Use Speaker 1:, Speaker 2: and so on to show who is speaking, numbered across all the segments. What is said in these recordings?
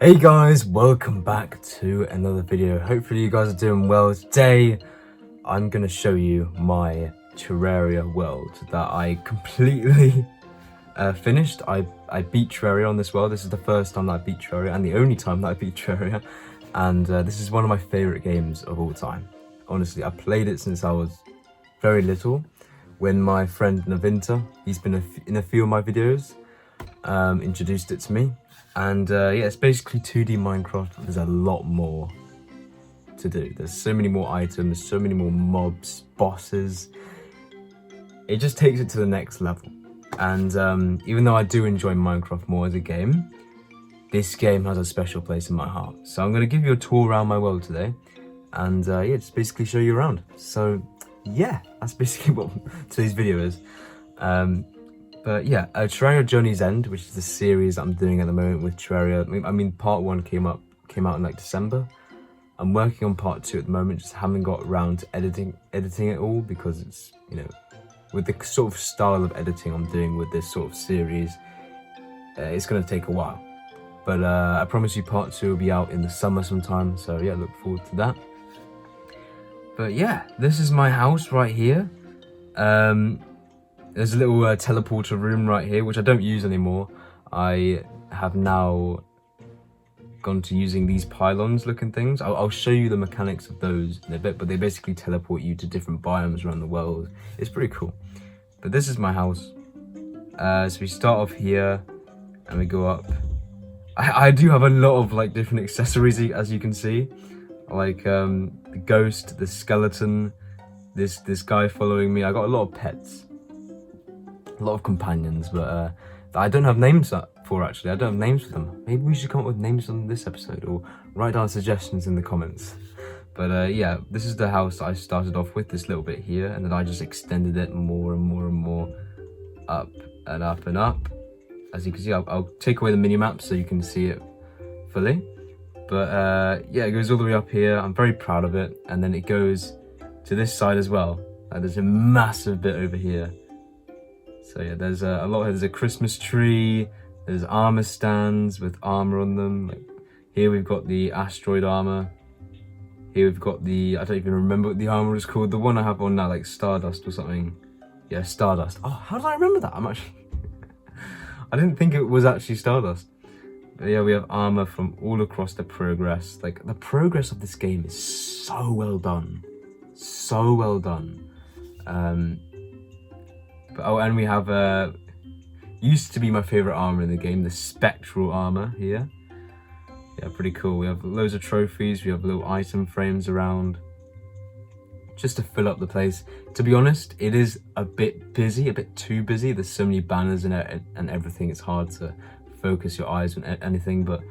Speaker 1: Hey guys, welcome back to another video. Hopefully you guys are doing well. Today I'm gonna show you my Terraria world that I completely finished. I beat Terraria on this world. This is the first time that I beat Terraria and the only time that I beat Terraria, and this is one of my favorite games of all time. Honestly, I played it since I was very little, when my friend Navinta, he's been in a few of my videos, introduced it to me. And yeah, it's basically 2D Minecraft. There's a lot more to do. There's so many more items, so many more mobs, bosses. It just takes it to the next level. And even though I do enjoy Minecraft more as a game, this game has a special place in my heart. So I'm going to give you a tour around my world today. And yeah, just basically show you around. So yeah, that's basically what today's video is. But yeah, Terraria Journey's End, which is the series that I'm doing at the moment with Terraria. I mean, part 1 came out in like December. I'm working on part 2 at the moment, just haven't got around to editing it all because it's, you know, with the sort of style of editing I'm doing with this sort of series, it's going to take a while. But I promise you part 2 will be out in the summer sometime, so yeah, look forward to that. But yeah, this is my house right here. There's a little teleporter room right here, which I don't use anymore. I have now gone to using these pylons looking things. I'll show you the mechanics of those in a bit, but they basically teleport you to different biomes around the world. It's pretty cool. But this is my house. So we start off here and we go up. I do have a lot of like different accessories, as you can see. Like the ghost, the skeleton, this guy following me. I got a lot of pets. A lot of companions, but I don't have names for actually. I don't have names for them. Maybe we should come up with names on this episode, or write down suggestions in the comments. But yeah, this is the house that I started off with, this little bit here, and then I just extended it more and more and more, up and up and up. As you can see, I'll take away the mini map so you can see it fully. But yeah, it goes all the way up here. I'm very proud of it, and then it goes to this side as well. There's a massive bit over here. So yeah, there's a lot. There's a Christmas tree. There's armor stands with armor on them. Like, here we've got the asteroid armor. Here we've got the, I don't even remember what the armor is called. The one I have on now, like Stardust or something. Yeah, Stardust. Oh, how did I remember that? I'm actually, I didn't think it was actually Stardust. But yeah, we have armor from all across the progress. Like, the progress of this game is so well done. So well done. Oh, and we have used to be my favorite armor in the game, the spectral armor here. Yeah, pretty cool. We have loads of trophies. We have little item frames around, just to fill up the place. To be honest, it is a bit busy, a bit too busy. There's so many banners in it and everything. It's hard to focus your eyes on anything. But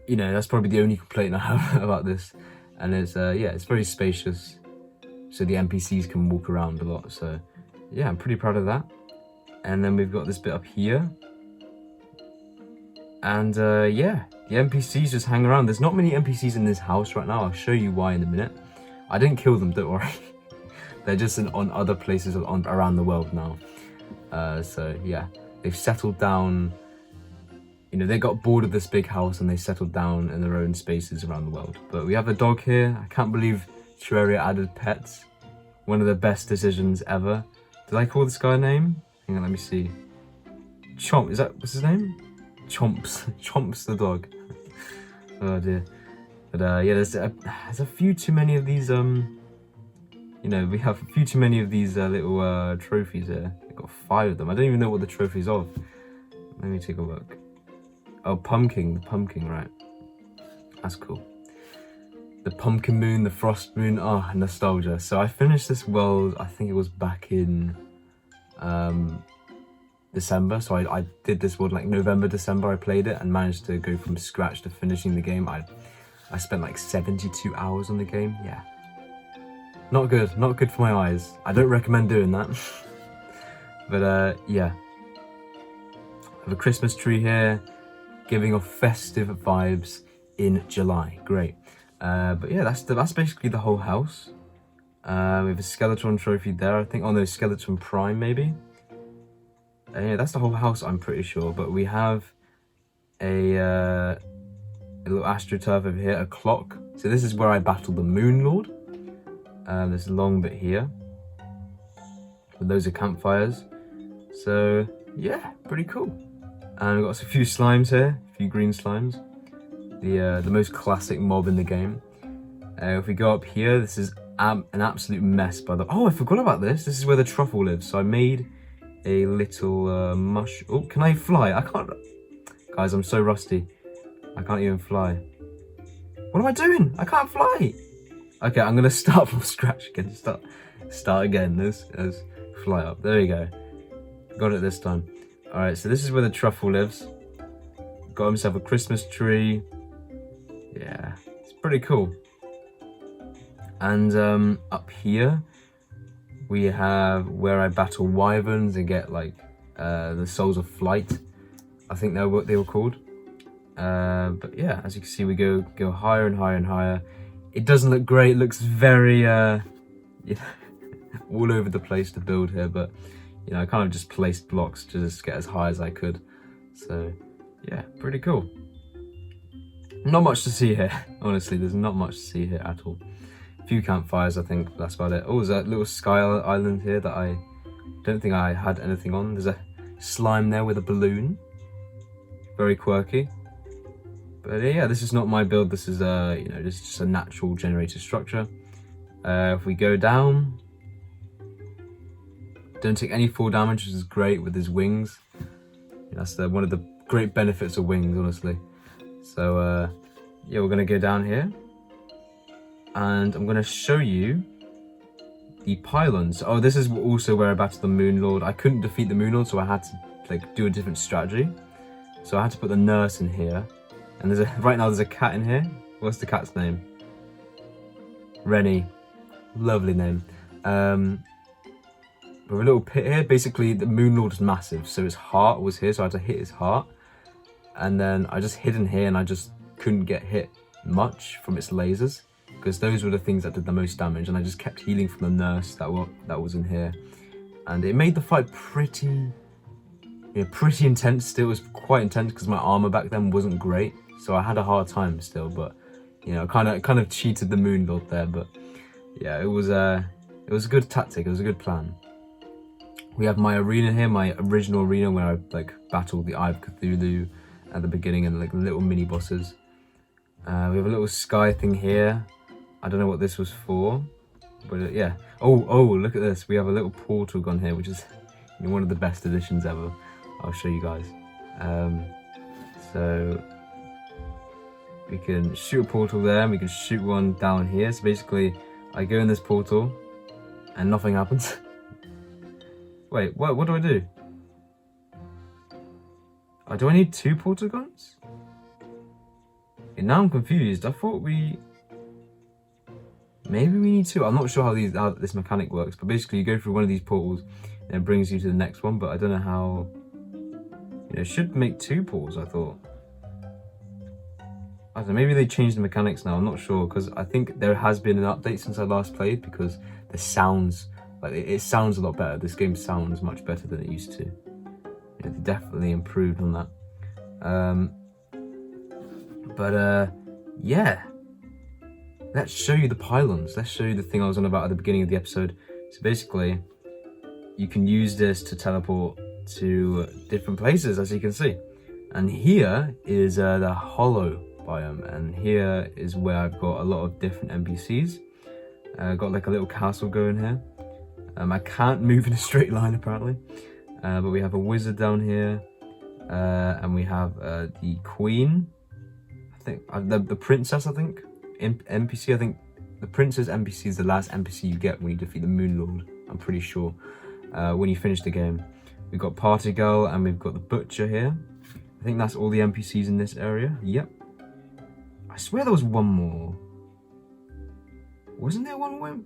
Speaker 1: you know, that's probably the only complaint I have about this. And it's yeah, it's very spacious, so the NPCs can walk around a lot. So yeah, I'm pretty proud of that. And then we've got this bit up here. And yeah, the NPCs just hang around. There's not many NPCs in this house right now. I'll show you why in a minute. I didn't kill them, don't worry. They're just on other places around the world now. So yeah, they've settled down. You know, they got bored of this big house and they settled down in their own spaces around the world. But we have a dog here. I can't believe Terraria added pets. One of the best decisions ever. Did I call this guy a name? Hang on, let me see. Chomp, what's his name? Chomps. Chomps the dog. Oh dear. But yeah, there's a few too many of these, you know, we have a few too many of these little trophies here. I've got 5 of them. I don't even know what the trophy's of. Let me take a look. Oh, the pumpkin, right. That's cool. The pumpkin moon, the frost moon, oh, nostalgia. So I finished this world, I think it was back in December. So I did this world like November, December. I played it and managed to go from scratch to finishing the game. I spent like 72 hours on the game. Yeah, not good for my eyes. I don't recommend doing that. But yeah, I have a Christmas tree here, giving off festive vibes in July. Great. But yeah, that's basically the whole house. We have a Skeleton trophy there, I think. Oh no, Skeleton Prime maybe. Yeah, that's the whole house, I'm pretty sure. But we have a little astroturf over here, a clock. So this is where I battled the Moon Lord. This long bit here. But those are campfires. So yeah, pretty cool. And we've got a few slimes here, a few green slimes. The most classic mob in the game. If we go up here, this is an absolute mess by the... Oh, I forgot about this. This is where the truffle lives. So I made a little mush... Oh, can I fly? I can't... Guys, I'm so rusty. I can't even fly. What am I doing? I can't fly. Okay, I'm going to start from scratch again. Start again. Let's fly up. There we go. Got it this time. Alright, so this is where the truffle lives. Got himself a Christmas tree. Yeah, it's pretty cool. And up here, we have where I battle wyverns and get like the souls of flight. I think they're what they were called. But yeah, as you can see, we go higher and higher and higher. It doesn't look great. It looks very all over the place to build here. But you know, I kind of just placed blocks to just get as high as I could. So yeah, pretty cool. Not much to see here. Honestly, there's not much to see here at all. A few campfires, I think. That's about it. Oh, there's that little sky island here that I don't think I had anything on. There's a slime there with a balloon. Very quirky. But yeah, this is not my build. This is you know, this is just a natural generated structure. If we go down, don't take any fall damage, which is great with his wings. That's one of the great benefits of wings, honestly. So yeah, we're gonna go down here, and I'm gonna show you the pylons. Oh, this is also where I battled the Moon Lord. I couldn't defeat the Moon Lord, so I had to like do a different strategy. So I had to put the nurse in here. And right now there's a cat in here. What's the cat's name? Rennie. Lovely name. We have a little pit here. Basically, the Moon Lord is massive, so his heart was here, so I had to hit his heart. And then I just hid in here, and I just couldn't get hit much from its lasers, because those were the things that did the most damage. And I just kept healing from the nurse that was in here, and it made the fight pretty intense. Still, it was quite intense because my armor back then wasn't great. So I had a hard time still, but you know, kind of cheated the Moon Lord there. But yeah, it was a good tactic. It was a good plan. We have my arena here, my original arena where I like battled the Eye of Cthulhu at the beginning and like little mini bosses. We have a little sky thing here. I don't know what this was for, but yeah. Oh, look at this. We have a little portal gone here, which is one of the best additions ever. I'll show you guys. So we can shoot a portal there, and we can shoot one down here. So basically, I go in this portal, and nothing happens. Wait, what do I do? Oh, do I need 2 portal guns? Okay, now I'm confused. I thought maybe we need 2. I'm not sure how this mechanic works, but basically you go through one of these portals, and it brings you to the next one. But I don't know how. You know, it should make 2 portals, I thought. I don't know, maybe they changed the mechanics now, I'm not sure, because I think there has been an update since I last played, because the sounds, like it sounds a lot better. This game sounds much better than it used to. You know, they definitely improved on that. Yeah. Let's show you the pylons. Let's show you the thing I was on about at the beginning of the episode. So basically, you can use this to teleport to different places, as you can see. And here is the hollow biome, and here is where I've got a lot of different NPCs. Got like a little castle going here. I can't move in a straight line apparently, but we have a wizard down here, and we have the queen. I think the princess. I think NPC. I think the princess NPC is the last NPC you get when you defeat the Moon Lord. I'm pretty sure when you finish the game. We've got Party Girl, and we've got the Butcher here. I think that's all the NPCs in this area. Yep. I swear there was one more. Wasn't there one more?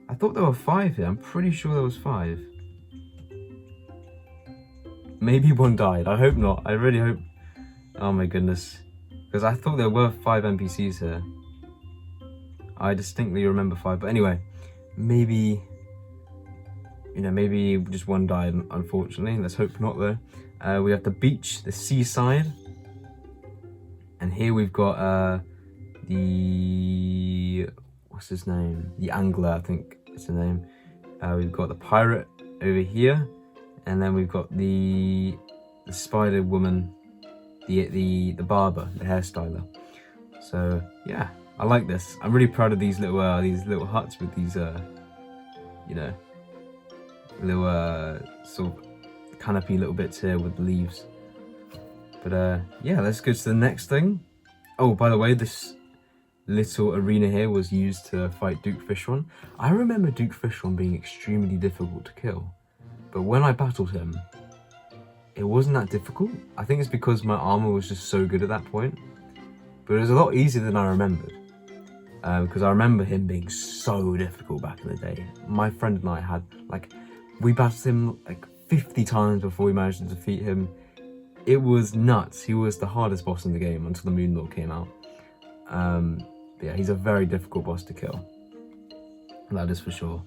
Speaker 1: I thought there were 5 here. I'm pretty sure there was 5. Maybe one died. I hope not. I really hope. Oh my goodness. Because I thought there were 5 NPCs here. I distinctly remember 5. But anyway, maybe... You know, maybe just one died, unfortunately. Let's hope not, though. We have the beach, the seaside. And here we've got what's his name? The angler, I think is the name. We've got the pirate over here, and then we've got the spider woman, the barber, the hairstyler. So yeah, I like this. I'm really proud of these little huts with these you know, little sort of canopy little bits here with the leaves. But yeah, let's go to the next thing. Oh, by the way, this little arena here was used to fight Duke Fishron. I remember Duke Fishron being extremely difficult to kill, but when I battled him, it wasn't that difficult. I think it's because my armor was just so good at that point, but it was a lot easier than I remembered. Because I remember him being so difficult back in the day. My friend and I had, like, we battled him like 50 times before we managed to defeat him. It was nuts. He was the hardest boss in the game until the Moon Lord came out. Yeah, he's a very difficult boss to kill. That is for sure.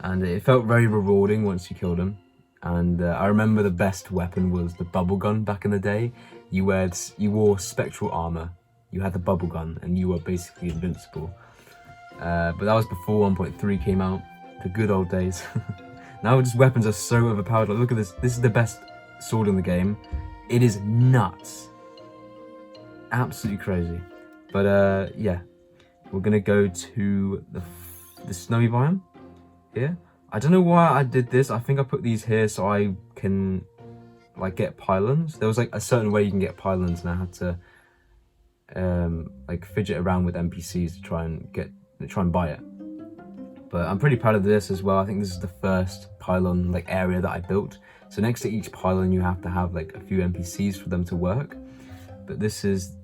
Speaker 1: And it felt very rewarding once you killed him. And I remember the best weapon was the bubble gun back in the day. You wore spectral armor, you had the bubble gun, and you were basically invincible. But that was before 1.3 came out, the good old days. Now just weapons are so overpowered. Like, look at this. This is the best sword in the game. It is nuts. Absolutely crazy. But yeah, we're gonna go to the snowy biome here. I don't know why I did this. I think I put these here so I can like get pylons. There was like a certain way you can get pylons, and I had to like fidget around with NPCs to try and buy it. But I'm pretty proud of this as well. I think this is the first pylon like area that I built. So next to each pylon you have to have like a few NPCs for them to work. But this is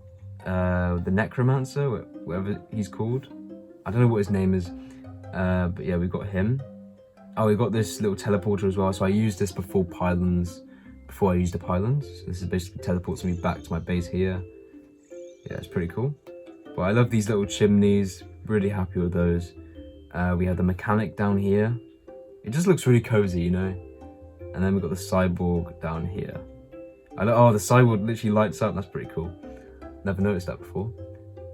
Speaker 1: the necromancer, whatever he's called. I don't know what his name is. But yeah, we've got him. Oh, we've got this little teleporter as well. So I used this before I used the pylons. So this is basically teleports me back to my base here. Yeah, it's pretty cool. But I love these little chimneys. Really happy with those. We have the mechanic down here. It just looks really cozy, you know. And then we've got the cyborg down here. Oh, the cyborg literally lights up. That's pretty cool. Never noticed that before.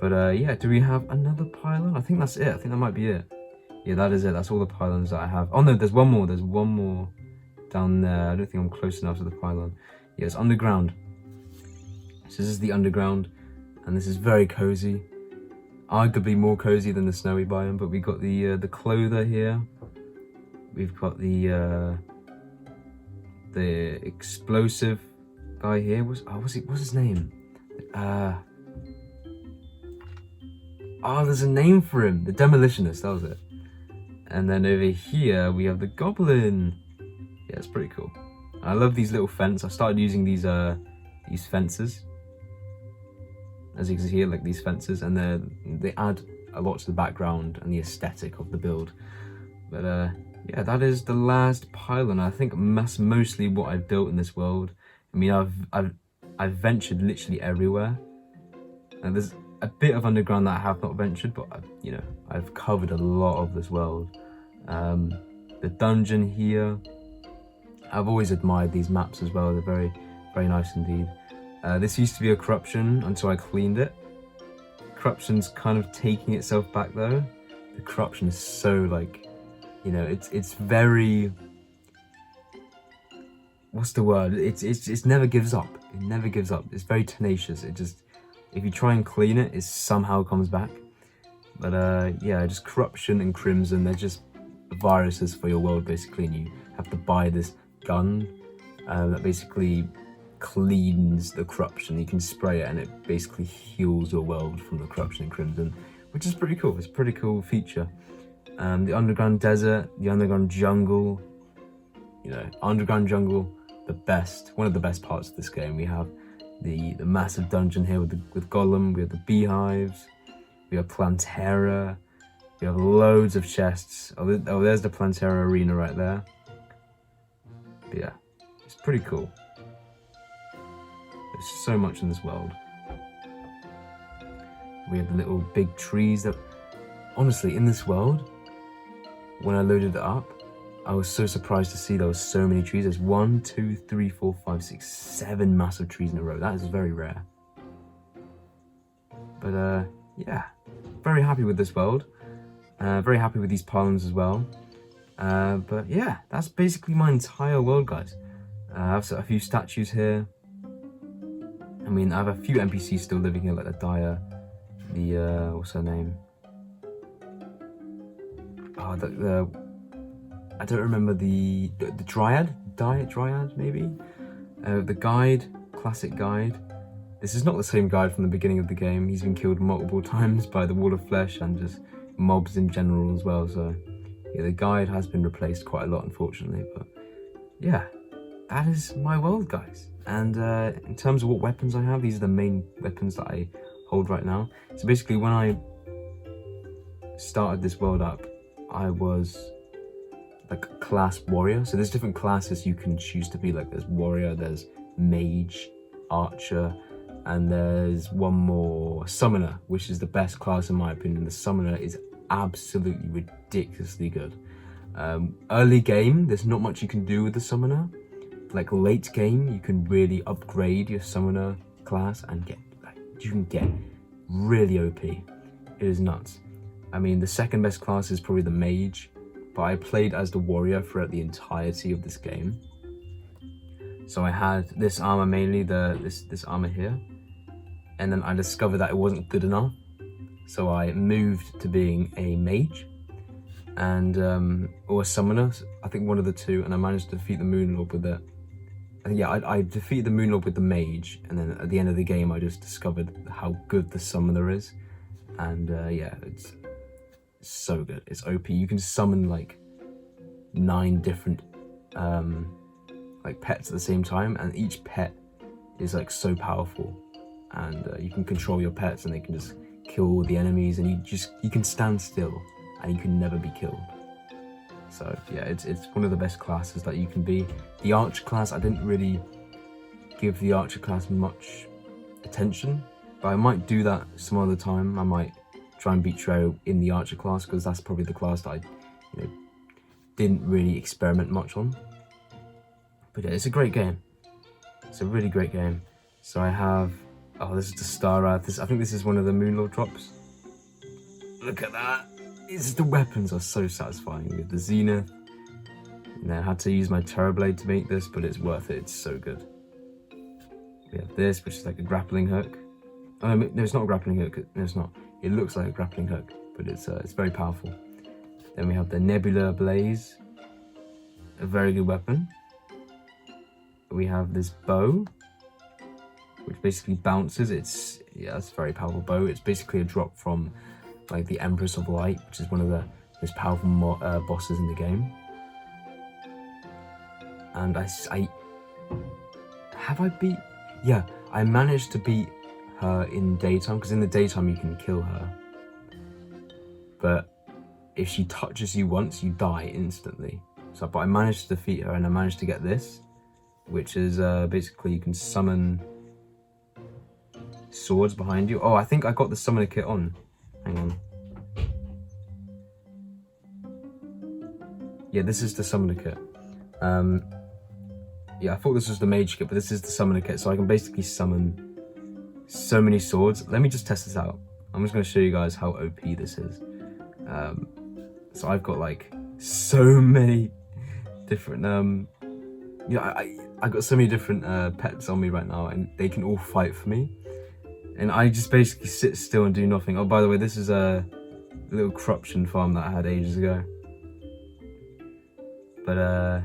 Speaker 1: But yeah, do we have another pylon? I think that's it. I think that might be it. Yeah, that is it. That's all the pylons that I have. Oh no, there's one more. There's one more down there. I don't think I'm close enough to the pylon. Yeah, it's underground. So this is the underground, and this is very cozy. Arguably more cozy than the snowy biome. But we got the clother here. We've got the explosive guy here. What's his name? Oh, there's a name for him. The demolitionist. That was it. And then over here we have the goblin. Yeah, it's pretty cool. I love these little fences. I started using these fences, as you can see here, like these fences, and they add a lot to the background and the aesthetic of the build. But yeah, that is the last pylon. I think that's mostly what I've built in this world. I mean, I've ventured literally everywhere, and there's a bit of underground that I have not ventured, but you know, I've covered a lot of this world. The dungeon here, I've always admired these maps as well. They're very, very nice indeed. This used to be a corruption until I cleaned it. Corruption's kind of taking itself back though. The corruption is so like, you know, it's very, what's the word? It never gives up. It never gives up. It's very tenacious. It just, if you try and clean it, it somehow comes back. But yeah, just corruption and crimson, they're just viruses for your world basically, and you have to buy this gun that basically cleans the corruption. You can spray it and it basically heals your world from the corruption and crimson, which is pretty cool. It's a pretty cool feature. The underground desert, the underground jungle, you know, underground jungle, one of the best parts of this game. We have the massive dungeon here with Gollum. We have the beehives. We have Plantera. We have loads of chests. Oh, there's the Plantera arena right there. But yeah, it's pretty cool. There's so much in this world. We have the little big trees that, honestly, in this world, when I loaded it up, I was so surprised to see there was so many trees. There's 1, 2, 3, 4, 5, 6, 7 massive trees in a row. That is very rare. But yeah, very happy with this world. Very happy with these pylons as well. But yeah, that's basically my entire world, guys. I have a few statues here. I mean, I have a few NPCs still living here, like the Dyer, what's her name? Oh, I don't remember the Dryad? Dryad, maybe? The guide, classic guide. This is not the same guide from the beginning of the game. He's been killed multiple times by the Wall of Flesh and just mobs in general as well, so yeah, the guide has been replaced quite a lot, unfortunately. But yeah, that is my world, guys. And in terms of what weapons I have, these are the main weapons that I hold right now. So basically, when I started this world up, I was like a class warrior. So there's different classes you can choose to be. Like there's warrior, there's mage, archer, and there's one more, summoner, which is the best class in my opinion. The summoner is absolutely ridiculously good. Early game, there's not much you can do with the summoner. Like late game, you can really upgrade your summoner class and you can get really OP. It is nuts. I mean, the second best class is probably the mage, but I played as the warrior throughout the entirety of this game. So I had this armor mainly, this armor here, and then I discovered that it wasn't good enough. So I moved to being a mage and or a summoner, I think one of the two, and I managed to defeat the Moonlord with it. And yeah, I defeated the Moonlord with the mage, and then at the end of the game I just discovered how good the summoner is. And yeah, it's so good. It's OP. You can summon like 9 different like pets at the same time, and each pet is like so powerful, and you can control your pets and they can just kill all the enemies, and you can stand still and you can never be killed. So yeah, it's one of the best classes that you can be. The archer class, I didn't really give the archer class much attention, but I might do that some other time. I might try and beat Treo in the archer class, because that's probably the class that I didn't really experiment much on. But yeah, it's a great game. It's a really great game. So I have, oh, this is the Star Wrath. I think this is one of the Moonlord drops. Look at that. The weapons are so satisfying. With the Zenith. And I had to use my Terrorblade to make this, but it's worth it. It's so good. We have this, which is like a grappling hook. Oh, no, it's not a grappling hook. No, it's not. It looks like a grappling hook, but it's very powerful. Then we have the Nebula Blaze. A very good weapon. We have this bow, which basically bounces. It's a very powerful bow. It's basically a drop from like the Empress of Light, which is one of the most powerful bosses in the game. And I managed to beat her in daytime, because in the daytime you can kill her, but if she touches you once, you die instantly. So, but I managed to defeat her, and I managed to get this, which is basically you can summon swords behind you. Oh, I think I got the summoner kit on. Hang on. Yeah, this is the summoner kit. Yeah, I thought this was the mage kit, but this is the summoner kit, so I can basically summon so many swords. Let me just test this out. I'm just going to show you guys how OP this is. So I've got like so many different I got so many different pets on me right now, and they can all fight for me, and I just basically sit still and do nothing. Oh, by the way, this is a little corruption farm that I had ages ago. But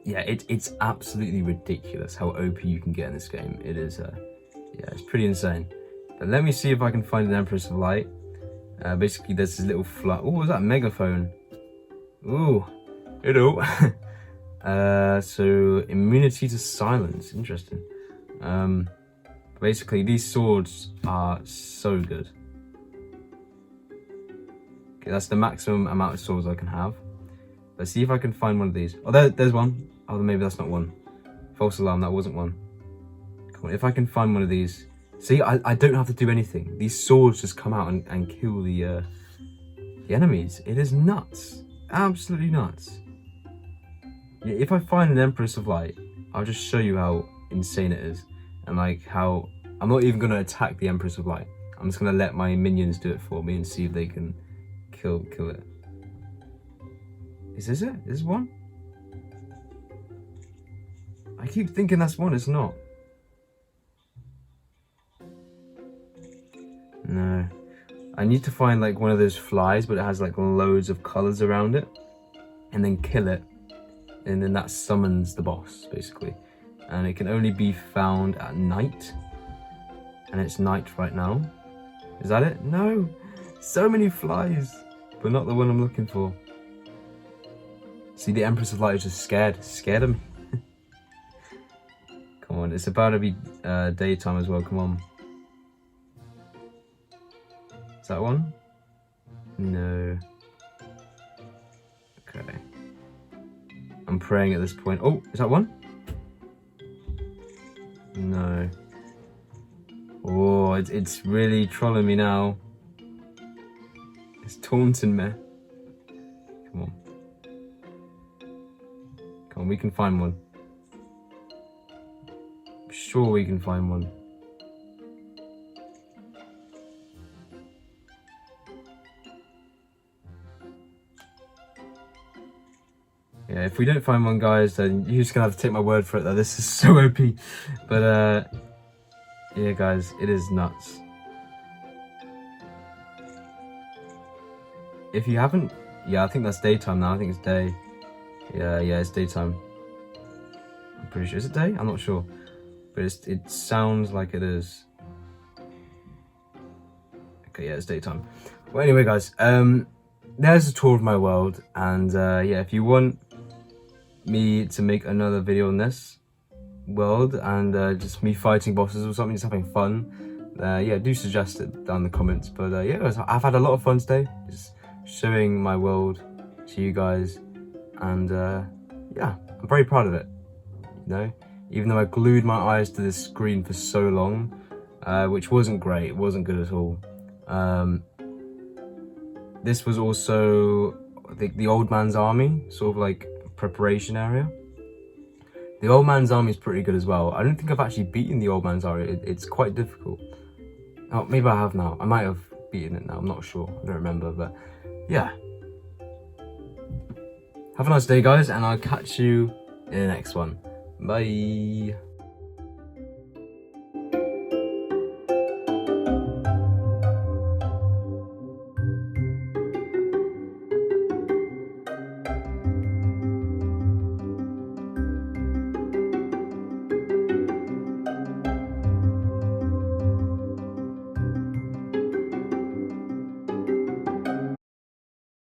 Speaker 1: yeah, it's absolutely ridiculous how OP you can get in this game. It is yeah, it's pretty insane. But let me see if I can find an Empress of Light. Basically there's this little flat. Oh, was that megaphone? Ooh, hello. So immunity to silence, interesting. Basically these swords are so good. Okay, that's the maximum amount of swords I can have. Let's see if I can find one of these. Oh, there's one. Oh, maybe that's not one. False alarm, that wasn't one. Come on, if I can find one of these. See, I don't have to do anything. These swords just come out and kill the enemies. It is nuts. Absolutely nuts. Yeah, if I find an Empress of Light, I'll just show you how insane it is. And like how, I'm not even going to attack the Empress of Light. I'm just gonna let my minions do it for me and see if they can kill it. Is this it? Is this one? I keep thinking that's one, it's not. No. I need to find like one of those flies, but it has like loads of colors around it, and then kill it, and then that summons the boss basically. And it can only be found at night, and it's night right now. Is that it? No! So many flies, but not the one I'm looking for. See, the Empress of Light is just scared of me. Come on, it's about to be daytime as well, come on. Is that one? No. Okay. I'm praying at this point. Oh, is that one? No. Oh, it's really trolling me now. It's taunting me. Come on. Come on, we can find one. I'm sure we can find one. Yeah, if we don't find one, guys, then you're just gonna have to take my word for it though. This is so OP. But yeah, guys, it is nuts. If you haven't, yeah, I think that's daytime now. I think it's day. Yeah, it's daytime. I'm pretty sure. Is it day? I'm not sure, but it sounds like it is. Okay, yeah, it's daytime. Well, anyway, guys, there's a tour of my world, and yeah, if you want me to make another video on this world and just me fighting bosses or something, just having fun, yeah, do suggest it down in the comments. But yeah, guys, I've had a lot of fun today, just showing my world to you guys, and yeah, I'm very proud of it, you know, even though I glued my eyes to this screen for so long, which wasn't great, it wasn't good at all. This was also, I think, the old man's army, sort of like preparation area. The old man's army is pretty good as well. I don't think I've actually beaten the old man's army. It's quite difficult. Oh, maybe I have now. I might have beaten it now. I'm not sure. I don't remember. But yeah. Have a nice day, guys, and I'll catch you in the next one. Bye.